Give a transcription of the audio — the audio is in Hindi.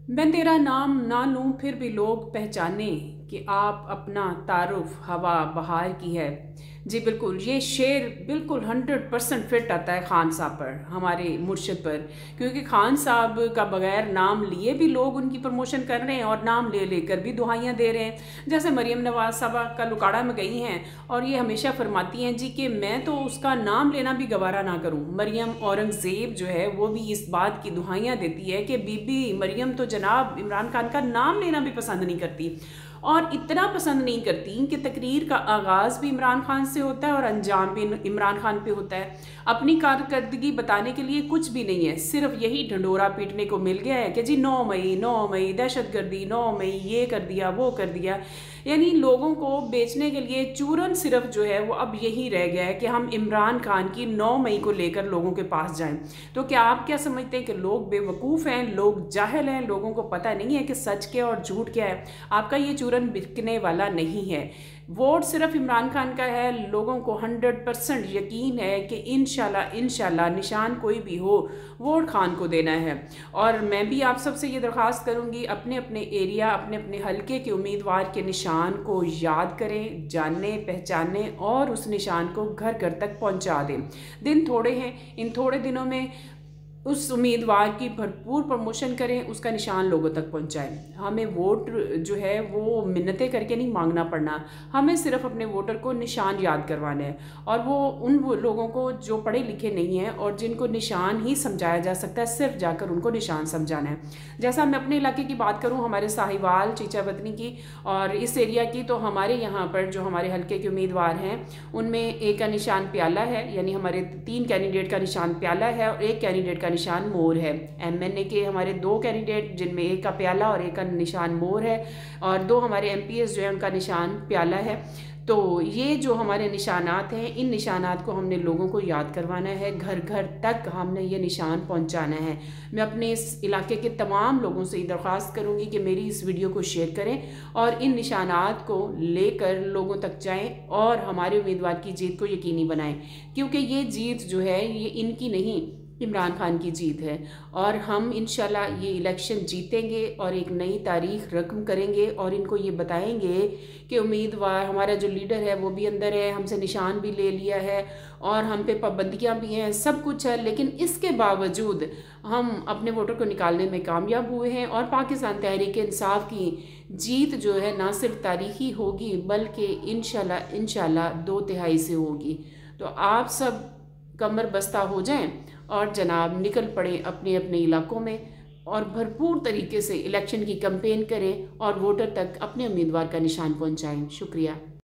मैं तेरा नाम ना लूं फिर भी लोग पहचाने कि आप अपना तारुफ हवा बहार की है। जी बिल्कुल, ये शेर बिल्कुल 100% फिट आता है खान साहब पर, हमारे मुर्शिद पर। क्योंकि खान साहब का बगैर नाम लिए भी लोग उनकी प्रमोशन कर रहे हैं और नाम ले लेकर भी दुहाइयाँ दे रहे हैं। जैसे मरियम नवाज साहबा का लुकाड़ा में गई हैं और ये हमेशा फरमाती हैं जी कि मैं तो उसका नाम लेना भी गवारा ना करूं। मरियम औरंगज़ेब जो है वो भी इस बात की दुहाइयाँ देती है कि बीबी मरियम तो जनाब इमरान खान का नाम लेना भी पसंद नहीं करती, और इतना पसंद नहीं करती कि तकरीर का आगाज़ भी इमरान खान से होता है और अंजाम भी इमरान खान पे होता है। अपनी कारकर्दगी बताने के लिए कुछ भी नहीं है, सिर्फ यही ढंडोरा पीटने को मिल गया है कि जी 9 मई दहशतगर्दी, 9 मई ये कर दिया वो कर दिया। यानी लोगों को बेचने के लिए चूरन सिर्फ जो है वो अब यही रह गया है कि हम इमरान खान की 9 मई को लेकर लोगों के पास जाएं। तो क्या आप क्या समझते हैं कि लोग बेवकूफ़ हैं, लोग जाहिल हैं, लोगों को पता नहीं है कि सच क्या और झूठ क्या है? आपका ये चूरन बिकने वाला नहीं है। वोट सिर्फ इमरान खान का है। लोगों को 100% यकीन है कि इंशाल्लाह निशान कोई भी हो वोट खान को देना है। और मैं भी आप सबसे ये दरख्वास्त करूँगी, अपने अपने एरिया, अपने अपने हलके के उम्मीदवार के निशान को याद करें, जाने पहचाने और उस निशान को घर घर तक पहुँचा दें। दिन थोड़े हैं, इन थोड़े दिनों में उस उम्मीदवार की भरपूर प्रमोशन करें, उसका निशान लोगों तक पहुंचाएं। हमें वोट जो है वो मिन्नतें करके नहीं मांगना पड़ना, हमें सिर्फ अपने वोटर को निशान याद करवाना है। और वो लोगों को जो पढ़े लिखे नहीं हैं और जिनको निशान ही समझाया जा सकता है, सिर्फ जाकर उनको निशान समझाना है। जैसा मैं अपने इलाके की बात करूँ, हमारे साहिवाल चीचा वतनी की और इस एरिया की, तो हमारे यहाँ पर जो हमारे हल्के के उम्मीदवार हैं उनमें एक का निशान प्याला है, यानी हमारे 3 कैंडिडेट का निशान प्याला है और 1 कैंडिडेट का निशान मोर है। एमएनए के हमारे 2 कैंडिडेट जिनमें एक का प्याला और एक का निशान मोर है, और 2 हमारे एमपीएस जो है उनका निशान प्याला है। तो ये जो हमारे निशानात हैं, इन निशानात को हमने लोगों को याद करवाना है, घर घर तक हमने ये निशान पहुंचाना है। मैं अपने इस इलाके के तमाम लोगों से दरख्वास्त करूंगी कि मेरी इस वीडियो को शेयर करें और इन निशानात को लेकर लोगों तक जाएं और हमारे उम्मीदवार की जीत को यकीनी बनाएं। क्योंकि ये जीत जो है ये इनकी नहीं, इमरान खान की जीत है। और हम इंशाल्लाह ये इलेक्शन जीतेंगे और एक नई तारीख रकम करेंगे और इनको ये बताएंगे कि उम्मीदवार हमारा जो लीडर है वो भी अंदर है, हमसे निशान भी ले लिया है और हम पे पाबंदियाँ भी हैं, सब कुछ है, लेकिन इसके बावजूद हम अपने वोटर को निकालने में कामयाब हुए हैं। और पाकिस्तान तहरीक इंसाफ की जीत जो है ना सिर्फ तारीखी होगी बल्कि इंशाल्लाह 2/3 से होगी। तो आप सब कमर बस्ता हो जाएं और जनाब निकल पड़े अपने अपने इलाकों में और भरपूर तरीके से इलेक्शन की कैंपेन करें और वोटर तक अपने उम्मीदवार का निशान पहुंचाएं। शुक्रिया।